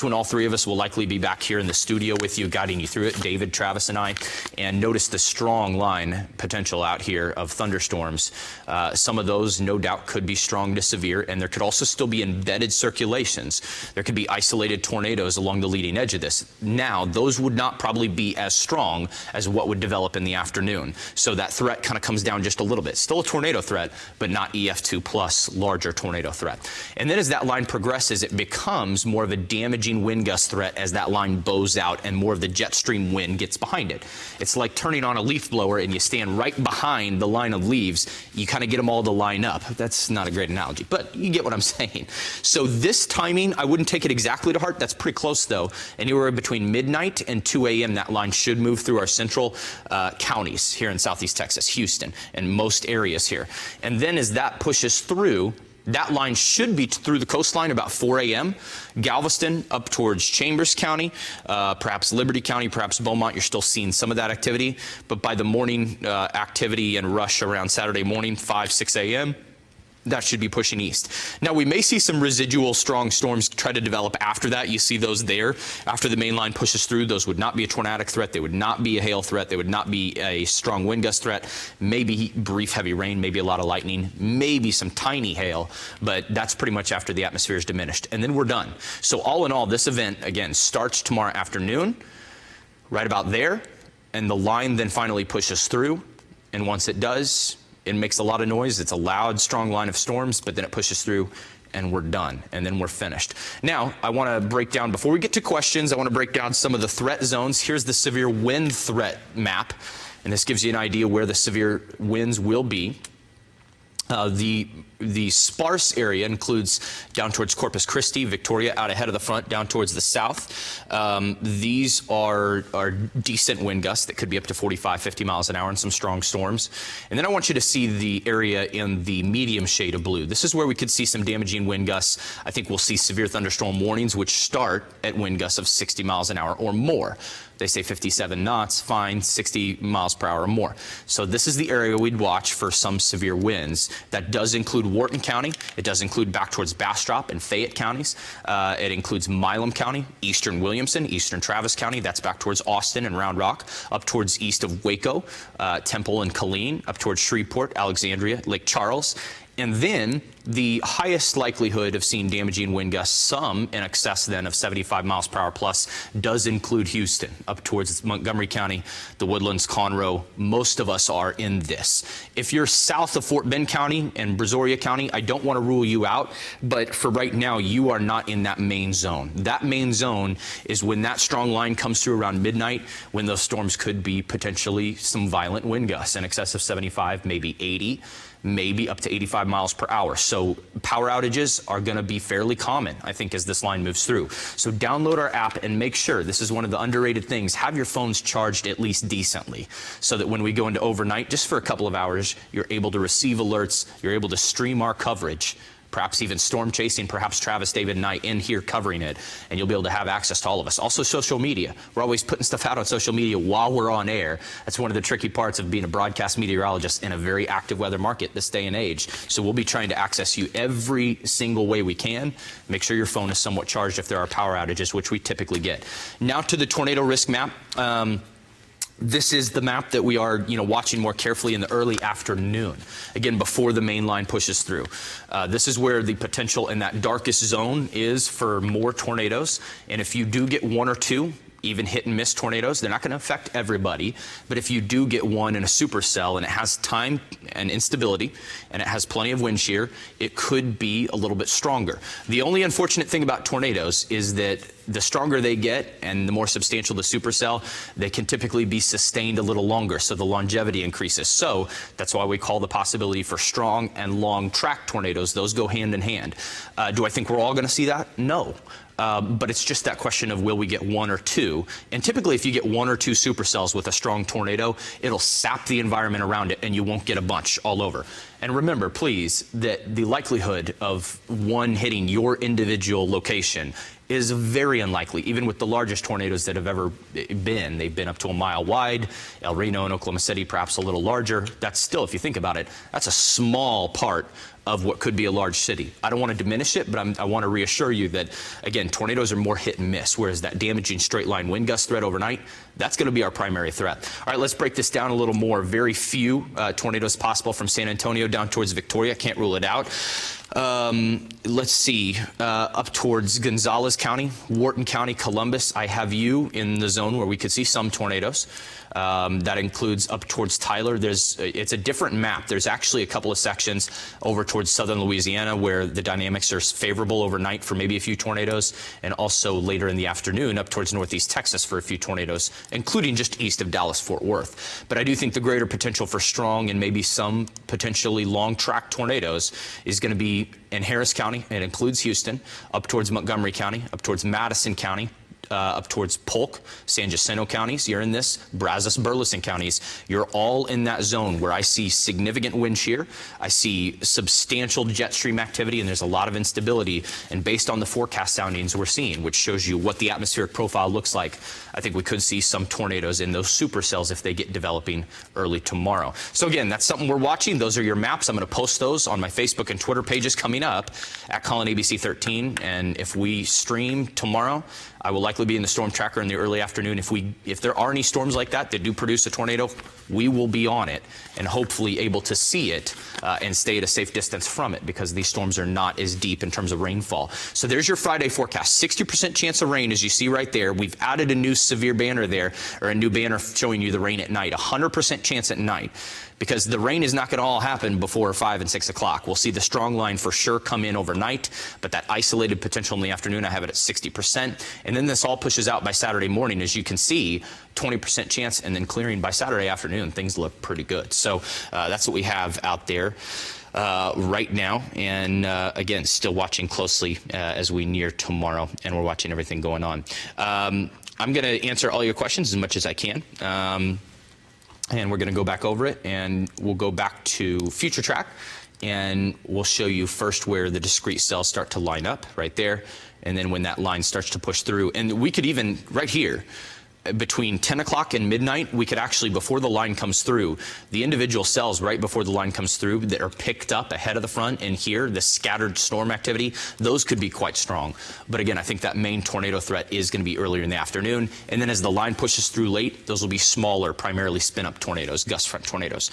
When all three of us will likely be back here in the studio with you, guiding you through it, David, Travis, and I. And notice the strong line potential out here of thunderstorms. Some of those, no doubt, could be strong to severe, and there could also still be embedded circulations. There could be isolated tornadoes along the leading edge of this. Now, those would not probably be as strong as what would develop in the afternoon. So that threat kind of comes down just a little bit. Still a tornado threat, but not EF2 plus, larger tornado threat. And then as that line progresses, it becomes more of a damaging wind gust threat as that line bows out and more of the jet stream wind gets behind it. It's like turning on a leaf blower and you stand right behind the line of leaves. You kind of get them all to line up. That's not a great analogy, but you get what I'm saying. So this timing, I wouldn't take it exactly to heart. That's pretty close though. Anywhere between midnight and 2 a.m. that line should move through our central counties here in Southeast Texas, Houston, and most areas here. And then as that pushes through, that line should be through the coastline about 4 a.m. Galveston up towards Chambers County, perhaps Liberty County, perhaps Beaumont. You're still seeing some of that activity. But by the morning activity and rush around Saturday morning, 5, 6 a.m., that should be pushing east. Now, we may see some residual strong storms try to develop after that. You see those there. After the main line pushes through, those would not be a tornadic threat. They would not be a hail threat. They would not be a strong wind gust threat. Maybe brief heavy rain, maybe a lot of lightning, maybe some tiny hail, but that's pretty much after the atmosphere is diminished. And then we're done. So all in all, this event, again, starts tomorrow afternoon, right about there, and the line then finally pushes through. And once it does, it makes a lot of noise. It's a loud, strong line of storms, but then it pushes through and we're done, and then we're finished. Now, I want to break down, before we get to questions, I want to break down some of the threat zones. Here's the severe wind threat map, and this gives you an idea where the severe winds will be. The sparse area includes down towards Corpus Christi, Victoria, out ahead of the front, down towards the south. These are decent wind gusts that could be up to 45, 50 miles an hour and some strong storms. And then I want you to see the area in the medium shade of blue. This is where we could see some damaging wind gusts. I think we'll see severe thunderstorm warnings, which start at wind gusts of 60 miles an hour or more. They say 57 knots, fine, 60 miles per hour or more. So this is the area we'd watch for some severe winds. That does include Wharton County. It does include back towards Bastrop and Fayette counties. It includes Milam County, eastern Williamson, eastern Travis County. That's back towards Austin and Round Rock, up towards east of Waco, Temple and Killeen, up towards Shreveport, Alexandria, Lake Charles. And then the highest likelihood of seeing damaging wind gusts, some in excess then of 75 miles per hour plus, does include Houston, up towards Montgomery County, the Woodlands, Conroe. Most of us are in this. If you're south of Fort Bend County and Brazoria County, I don't want to rule you out, but for right now, you are not in that main zone. That main zone is when that strong line comes through around midnight, when those storms could be potentially some violent wind gusts in excess of 75, maybe 80. Maybe up to 85 miles per hour. So power outages are going to be fairly common, I think, as this line moves through. So download our app and make sure, this is one of the underrated things, have your phones charged at least decently so that when we go into overnight, just for a couple of hours, you're able to receive alerts, you're able to stream our coverage, perhaps even storm chasing, perhaps Travis, David, and I in here covering it, and you'll be able to have access to all of us. Also social media. We're always putting stuff out on social media while we're on air. That's one of the tricky parts of being a broadcast meteorologist in a very active weather market this day and age. So we'll be trying to access you every single way we can. Make sure your phone is somewhat charged if there are power outages, which we typically get. Now to the tornado risk map. This is the map that we are, watching more carefully in the early afternoon, again, before the main line pushes through. This is where the potential in that darkest zone is for more tornadoes. And if you do get one or two, even hit and miss tornadoes, they're not going to affect everybody. But if you do get one in a supercell and it has time and instability and it has plenty of wind shear, it could be a little bit stronger. The only unfortunate thing about tornadoes is that the stronger they get and the more substantial the supercell, they can typically be sustained a little longer, so the longevity increases. So that's why we call the possibility for strong and long track tornadoes. Those go hand in hand. Do I think we're all going to see that? No. But it's just that question of will we get one or two. And typically if you get one or two supercells with a strong tornado, it'll sap the environment around it and you won't get a bunch all over. And remember, please, that the likelihood of one hitting your individual location is very unlikely, even with the largest tornadoes that have ever been. They've been up to a mile wide. El Reno and Oklahoma City, perhaps a little larger. That's still, if you think about it, that's a small part of what could be a large city. I don't want to diminish it, but I want to reassure you that, again, tornadoes are more hit and miss, whereas that damaging straight line wind gust threat overnight, that's going to be our primary threat. All right, let's break this down a little more. Very few tornadoes possible from San Antonio down towards Victoria. Can't rule it out. Let's see, up towards Gonzales County, Wharton County, Columbus. I have you in the zone where we could see some tornadoes. That includes up towards Tyler. It's a different map. There's actually a couple of sections over towards southern Louisiana where the dynamics are favorable overnight for maybe a few tornadoes, and also later in the afternoon up towards northeast Texas for a few tornadoes, including just east of Dallas-Fort Worth. But I do think the greater potential for strong and maybe some potentially long-track tornadoes is going to be in Harris County. It includes Houston, up towards Montgomery County, up towards Madison County, up towards Polk, San Jacinto counties. You're in this, Brazos, Burleson counties. You're all in that zone where I see significant wind shear. I see substantial jet stream activity, and there's a lot of instability. And based on the forecast soundings we're seeing, which shows you what the atmospheric profile looks like, I think we could see some tornadoes in those supercells if they get developing early tomorrow. So again, that's something we're watching. Those are your maps. I'm going to post those on my Facebook and Twitter pages coming up at Colin ABC 13. And if we stream tomorrow, I will likely be in the storm tracker in the early afternoon. If there are any storms like that do produce a tornado, we will be on it and hopefully able to see it and stay at a safe distance from it, because these storms are not as deep in terms of rainfall. So there's your Friday forecast. 60% chance of rain, as you see right there. We've added a new severe banner there, or a new banner showing you the rain at night. 100% chance at night, because the rain is not going to all happen before 5 and 6 o'clock. We'll see the strong line for sure come in overnight, but that isolated potential in the afternoon, I have it at 60%. And then this all pushes out by Saturday morning. As you can see, 20% chance, and then clearing by Saturday afternoon. Things look pretty good. So that's what we have out there right now. And again, still watching closely as we near tomorrow, and we're watching everything going on. I'm going to answer all your questions as much as I can. And we're going to go back over it, and we'll go back to Future Track, and we'll show you first where the discrete cells start to line up right there, and then when that line starts to push through. And we could even, right here, between 10 o'clock and midnight, we could actually, before the line comes through, the individual cells right before the line comes through that are picked up ahead of the front, and here, the scattered storm activity, those could be quite strong. But again, I think that main tornado threat is going to be earlier in the afternoon. And then as the line pushes through late, those will be smaller, primarily spin-up tornadoes, gust front tornadoes.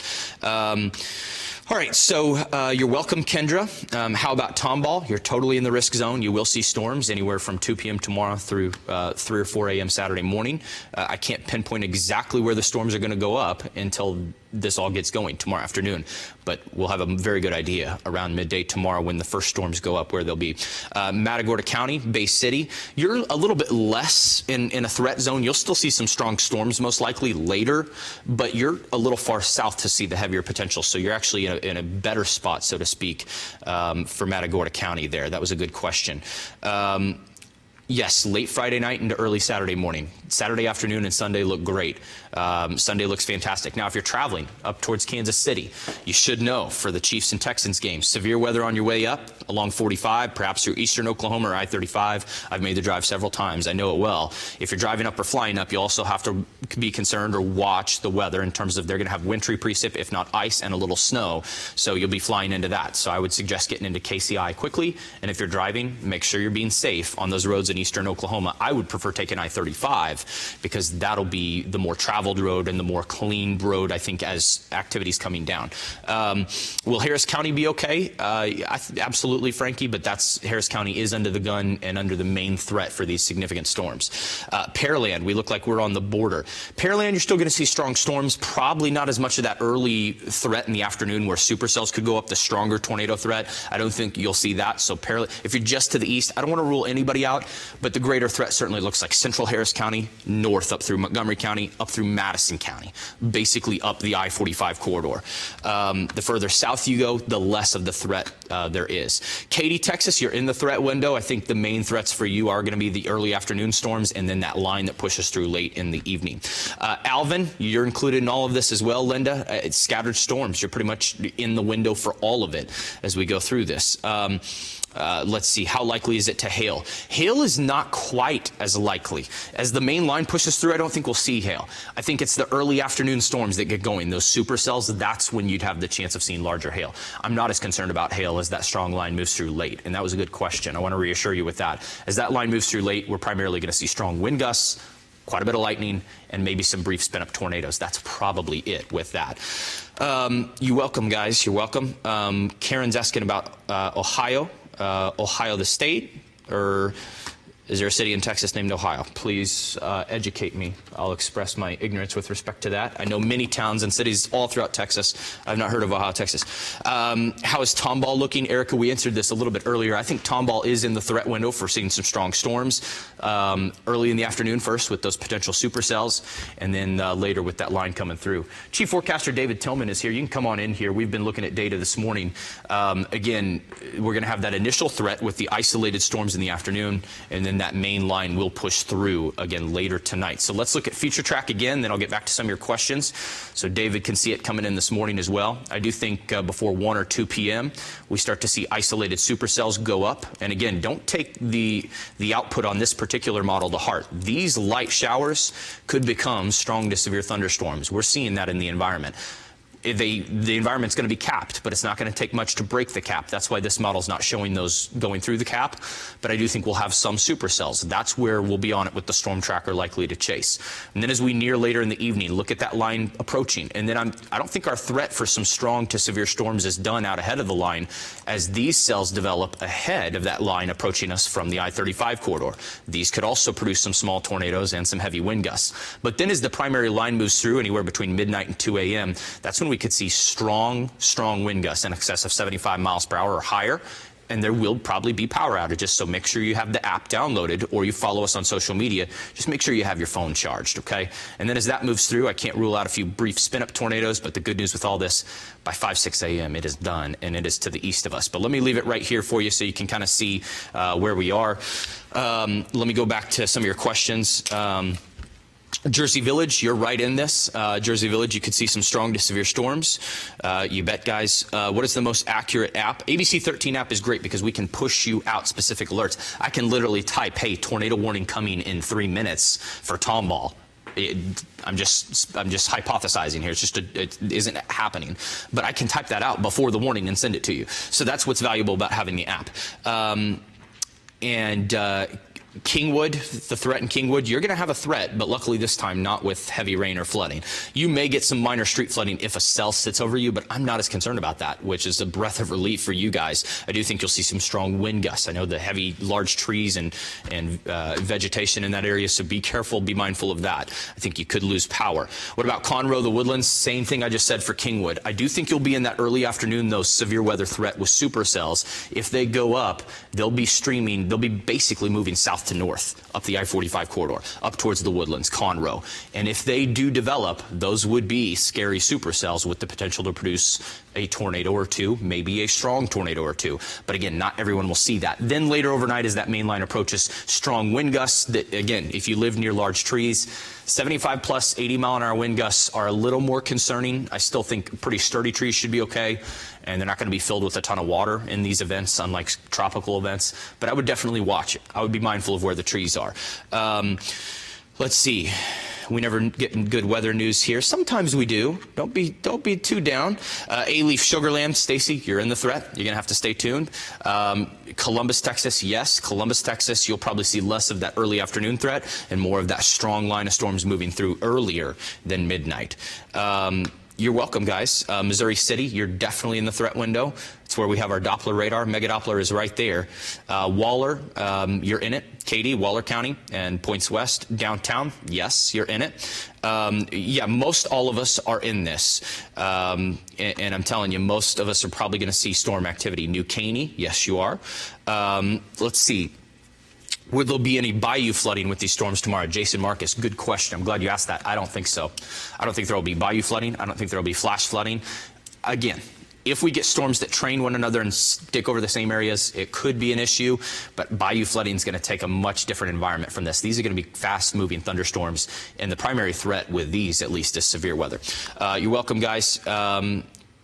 All right, so you're welcome, Kendra. How about Tomball? You're totally in the risk zone. You will see storms anywhere from 2 p.m. tomorrow through 3 or 4 a.m. Saturday morning. I can't pinpoint exactly where the storms are going to go up until this all gets going tomorrow afternoon, but we'll have a very good idea around midday tomorrow when the first storms go up where they'll be. Matagorda County, Bay City, you're a little bit less in a threat zone. You'll still see some strong storms most likely later, but you're a little far south to see the heavier potential, so you're actually in a better spot, so to speak, for Matagorda County there. That was a good question. Yes, late Friday night into early Saturday morning. Saturday afternoon and Sunday look great. Sunday looks fantastic. Now, if you're traveling up towards Kansas City, you should know for the Chiefs and Texans game, severe weather on your way up along 45, perhaps through eastern Oklahoma or I-35. I've made the drive several times. I know it well. If you're driving up or flying up, you also have to be concerned or watch the weather in terms of they're going to have wintry precip, if not ice and a little snow. So you'll be flying into that. So I would suggest getting into KCI quickly. And if you're driving, make sure you're being safe on those roads in eastern Oklahoma. I would prefer taking I-35 because that'll be the more traveled road and the more clean road, I think, as activity's coming down. Will Harris County be okay? Absolutely, Frankie, but Harris County is under the gun and under the main threat for these significant storms. Pearland, we look like we're on the border. Pearland, you're still going to see strong storms, probably not as much of that early threat in the afternoon where supercells could go up, the stronger tornado threat. I don't think you'll see that. So Pearland, if you're just to the east, I don't want to rule anybody out, but the greater threat certainly looks like central Harris County, north up through Montgomery County, up through Madison County, basically up the I-45 corridor. The further south you go, the less of the threat there is. Katy, Texas, you're in the threat window. I think the main threats for you are going to be the early afternoon storms and then that line that pushes through late in the evening. Alvin, you're included in all of this as well, Linda. It's scattered storms. You're pretty much in the window for all of it as we go through this. Let's see, how likely is it to hail? Hail is not quite as likely. As the main line pushes through, I don't think we'll see hail. I think it's the early afternoon storms that get going, those supercells, that's when you'd have the chance of seeing larger hail. I'm not as concerned about hail as that strong line moves through late, and that was a good question. I want to reassure you with that. As that line moves through late, we're primarily going to see strong wind gusts, quite a bit of lightning, and maybe some brief spin-up tornadoes. That's probably it with that. You're welcome, guys. You're welcome. Karen's asking about Ohio. Ohio the state, or is there a city in Texas named Ohio? Please educate me. I'll express my ignorance with respect to that. I know many towns and cities all throughout Texas. I've not heard of Ohio, Texas. How is Tomball looking? Erica, we answered this a little bit earlier. I think Tomball is in the threat window for seeing some strong storms early in the afternoon first with those potential supercells, and then later with that line coming through. Chief Forecaster David Tillman is here. You can come on in here. We've been looking at data this morning. Again, we're going to have that initial threat with the isolated storms in the afternoon, and then that main line will push through again later tonight. So let's look at Future Track again, then I'll get back to some of your questions so David can see it coming in this morning as well. I do think before 1 or 2 p.m. we start to see isolated supercells go up. And again, don't take the output on this particular model to heart. These light showers could become strong to severe thunderstorms. We're seeing that in the environment. The environment's going to be capped, but it's not going to take much to break the cap. That's why this model's not showing those going through the cap. But I do think we'll have some supercells. That's where we'll be on it with the storm tracker likely to chase. And then as we near later in the evening, look at that line approaching. And then I don't think our threat for some strong to severe storms is done out ahead of the line as these cells develop ahead of that line approaching us from the I-35 corridor. These could also produce some small tornadoes and some heavy wind gusts. But then as the primary line moves through anywhere between midnight and 2 a.m., that's when we could see strong wind gusts in excess of 75 miles per hour or higher, and there will probably be power outages. So make sure you have the app downloaded or you follow us on social media. Just make sure you have your phone charged, okay? And then as that moves through, I can't rule out a few brief spin-up tornadoes, but the good news with all this, by 5, 6 a.m. it is done, and it is to the east of us. But let me leave it right here for you so you can kind of see where we are. Let me go back to some of your questions. Jersey Village, you're right in this. Jersey Village, you could see some strong to severe storms. You bet, guys. What is the most accurate app? ABC 13 app is great because we can push you out specific alerts. I can literally type, hey, tornado warning coming in 3 minutes for Tomball. I'm just hypothesizing here. It isn't happening, but I can type that out before the warning and send it to you. So that's what's valuable about having the app. Kingwood, the threat in Kingwood, you're going to have a threat, but luckily this time not with heavy rain or flooding. You may get some minor street flooding if a cell sits over you, but I'm not as concerned about that, which is a breath of relief for you guys. I do think you'll see some strong wind gusts. I know the heavy, large trees and vegetation in that area, so be careful, be mindful of that. I think you could lose power. What about Conroe, the Woodlands? Same thing I just said for Kingwood. I do think you'll be in that early afternoon, though, severe weather threat with supercells. If they go up, they'll be streaming, they'll be basically moving south to north up the I-45 corridor, up towards the Woodlands, Conroe. And if they do develop, those would be scary supercells with the potential to produce a tornado or two, maybe a strong tornado or two. But again, not everyone will see that. Then later overnight, as that main line approaches, strong wind gusts that, again, if you live near large trees, 75 plus 80 mile an hour wind gusts are a little more concerning. I still think pretty sturdy trees should be okay, and they're not going to be filled with a ton of water in these events, unlike tropical events. But I would definitely watch it. I would be mindful of where the trees are. Let's see. We never get good weather news here. Sometimes we do. Don't be too down. A-Leaf Sugarland, Stacy, you're in the threat. You're gonna have to stay tuned. Columbus, Texas, yes. Columbus, Texas, you'll probably see less of that early afternoon threat and more of that strong line of storms moving through earlier than midnight. You're welcome, guys. Missouri City, you're definitely in the threat window. It's where we have our Doppler radar. Mega Doppler is right there. Waller, you're in it. Katy, Waller County, and points west. Downtown, yes, you're in it. Yeah, most all of us are in this. And I'm telling you, most of us are probably going to see storm activity. New Caney, yes, you are. Let's see. Would there be any bayou flooding with these storms tomorrow? Jason Marcus, good question. I'm glad you asked that. I don't think so. I don't think there will be bayou flooding. I don't think there will be flash flooding. Again, if we get storms that train one another and stick over the same areas, it could be an issue, but bayou flooding is going to take a much different environment from this. These are going to be fast-moving thunderstorms, and the primary threat with these, at least, is severe weather. You're welcome, guys.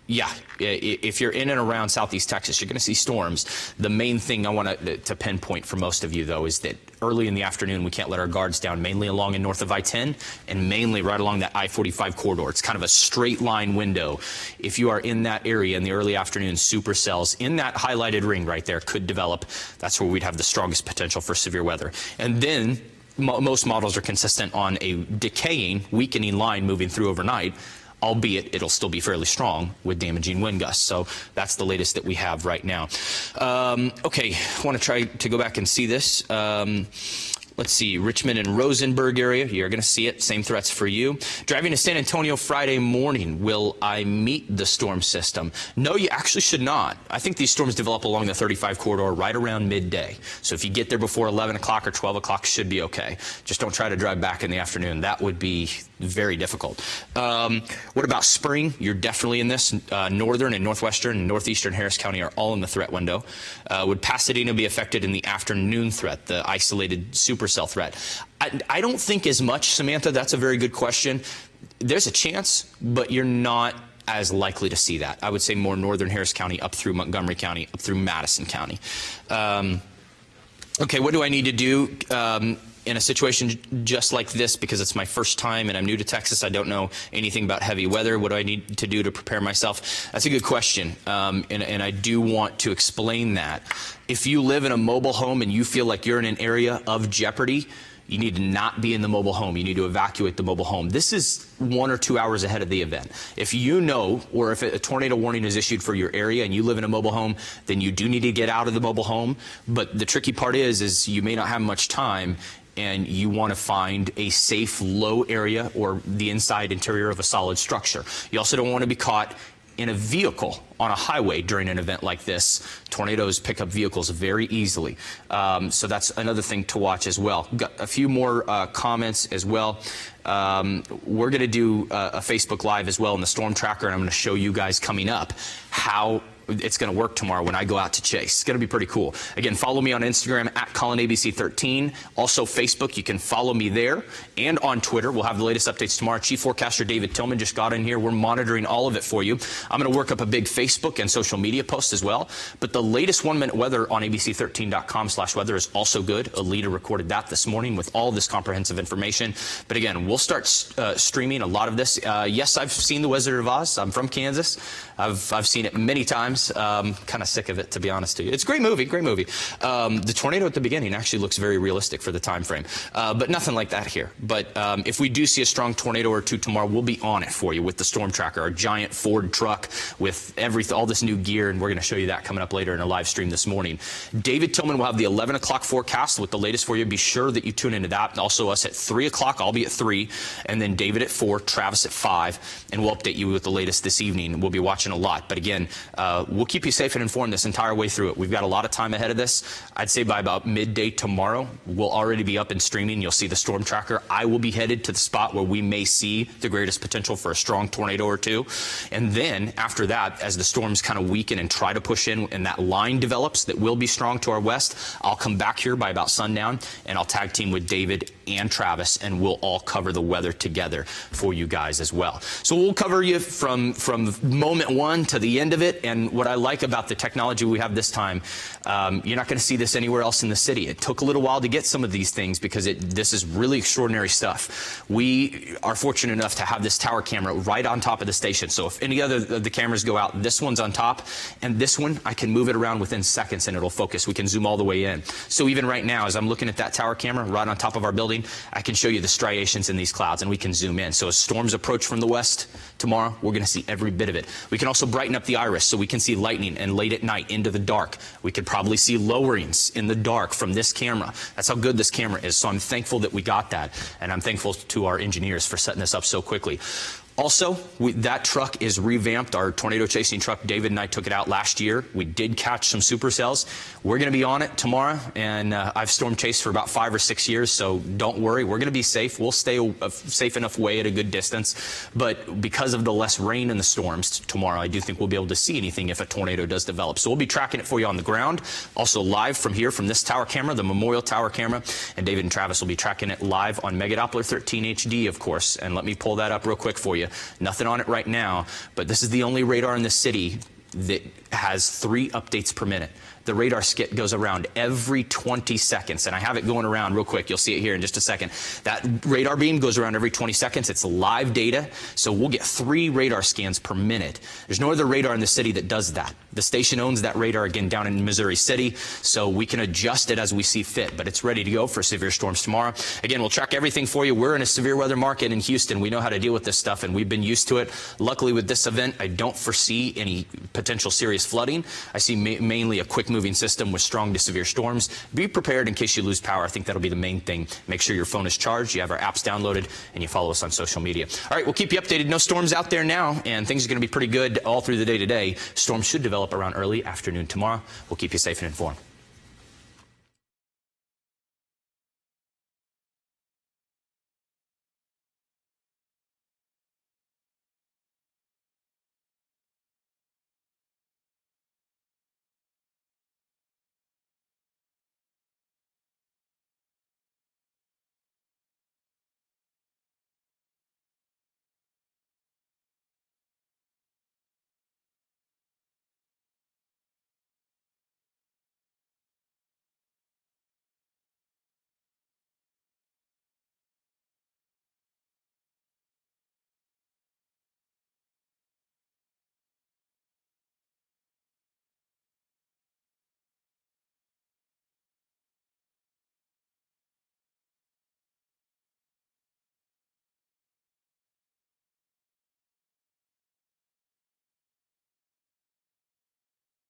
Yeah, if you're in and around Southeast Texas, you're going to see storms. The main thing I want to pinpoint for most of you, though, is that early in the afternoon, we can't let our guards down, mainly along and north of I-10 and mainly right along that I-45 corridor. It's kind of a straight line window. If you are in that area in the early afternoon, supercells in that highlighted ring right there could develop. That's where we'd have the strongest potential for severe weather. And then most models are consistent on a decaying, weakening line moving through overnight, albeit it'll still be fairly strong with damaging wind gusts. So that's the latest that we have right now. Okay, I want to try to go back and see this. Let's see, Richmond and Rosenberg area, you're going to see it. Same threats for you. Driving to San Antonio Friday morning, will I meet the storm system? No, you actually should not. I think these storms develop along the 35 corridor right around midday. So if you get there before 11 o'clock or 12 o'clock, should be okay. Just don't try to drive back in the afternoon. That would be very difficult. What about spring? You're definitely in this. Northern and northwestern and northeastern Harris County are all in the threat window. Would Pasadena be affected in the afternoon threat, the isolated supercell threat? I don't think as much, Samantha. That's a very good question. There's a chance, but you're not as likely to see that. I would say more northern Harris County up through Montgomery County, up through Madison County. Okay, what do I need to do in a situation just like this, because it's my first time and I'm new to Texas? I don't know anything about heavy weather. What do I need to do to prepare myself? That's a good question, and I do want to explain that. If you live in a mobile home and you feel like you're in an area of jeopardy, you need to not be in the mobile home. You need to evacuate the mobile home. This is 1 or 2 hours ahead of the event. If you know, or if a tornado warning is issued for your area and you live in a mobile home, then you do need to get out of the mobile home. But the tricky part is you may not have much time, and you want to find a safe, low area or the inside interior of a solid structure. You also don't want to be caught in a vehicle on a highway during an event like this. Tornadoes pick up vehicles very easily. So that's another thing to watch as well. Got a few more comments as well. We're going to do a Facebook Live as well in the Storm Tracker, and I'm going to show you guys coming up how it's going to work tomorrow when I go out to chase. It's going to be pretty cool. Again, follow me on Instagram at ColinABC13. Also Facebook, you can follow me there, and on Twitter. We'll have the latest updates tomorrow. Chief Forecaster David Tillman just got in here. We're monitoring all of it for you. I'm going to work up a big Facebook and social media post as well. But the latest 1-minute weather on abc13.com/weather is also good. Alita recorded that this morning with all this comprehensive information. But again, we'll start streaming a lot of this. Yes, I've seen The Wizard of Oz. I'm from Kansas. I've seen it many times. Kind of sick of it, to be honest with you. It's a great movie, great movie. The tornado at the beginning actually looks very realistic for the time frame, but nothing like that here. But if we do see a strong tornado or two tomorrow, we'll be on it for you with the Storm Tracker, our giant Ford truck with all this new gear, and we're going to show you that coming up later in a live stream this morning. David Tillman will have the 11 o'clock forecast with the latest for you. Be sure that you tune into that. Also us at 3 o'clock. I'll be at 3, and then David at 4, Travis at 5, and we'll update you with the latest this evening. We'll be watching a lot. But again, we'll keep you safe and informed this entire way through it. We've got a lot of time ahead of this. I'd say by about midday tomorrow, we'll already be up and streaming. You'll see the Storm Tracker. I will be headed to the spot where we may see the greatest potential for a strong tornado or two. And then after that, as the storms kind of weaken and try to push in and that line develops that will be strong to our west, I'll come back here by about sundown and I'll tag team with David and Travis, and we'll all cover the weather together for you guys as well. So we'll cover you from moment one to the end of it. And what I like about the technology we have this time, you're not going to see this anywhere else in the city. It took a little while to get some of these things because this is really extraordinary stuff. We are fortunate enough to have this tower camera right on top of the station. So if any other of the cameras go out, this one's on top, and this one, I can move it around within seconds and it'll focus. We can zoom all the way in. So even right now, as I'm looking at that tower camera right on top of our building, I can show you the striations in these clouds, and we can zoom in. So as storms approach from the west tomorrow, we're going to see every bit of it. We can also brighten up the iris so we can see lightning, and late at night into the dark, we could probably see lowerings in the dark from this camera. That's how good this camera is. So I'm thankful that we got that, and I'm thankful to our engineers for setting this up so quickly. Also, that truck is revamped. Our tornado chasing truck, David and I took it out last year. We did catch some supercells. We're going to be on it tomorrow, and I've storm chased for about 5 or 6 years, so don't worry. We're going to be safe. We'll stay a safe enough way at a good distance, but because of the less rain and the storms tomorrow, I do think we'll be able to see anything if a tornado does develop. So we'll be tracking it for you on the ground, also live from here, from this tower camera, the Memorial Tower camera, and David and Travis will be tracking it live on Mega Doppler 13 HD, of course, and let me pull that up real quick for you. Nothing on it right now, but this is the only radar in the city that has 3 updates per minute. The radar skit goes around every 20 seconds, and I have it going around real quick. You'll see it here in just a second. That radar beam goes around every 20 seconds. It's live data, so we'll get 3 radar scans per minute. There's no other radar in the city that does that. The station owns that radar, again, down in Missouri City, so we can adjust it as we see fit, but it's ready to go for severe storms tomorrow. Again, we'll track everything for you. We're in a severe weather market in Houston. We know how to deal with this stuff, and we've been used to it. Luckily, with this event, I don't foresee any potential serious flooding. I see mainly a quick moving system with strong to severe storms. Be prepared in case you lose power. I think that'll be the main thing. Make sure your phone is charged, you have our apps downloaded, and you follow us on social media. All right, we'll keep you updated. No storms out there now, and things are going to be pretty good all through the day today. Storms should develop around early afternoon tomorrow. We'll keep you safe and informed.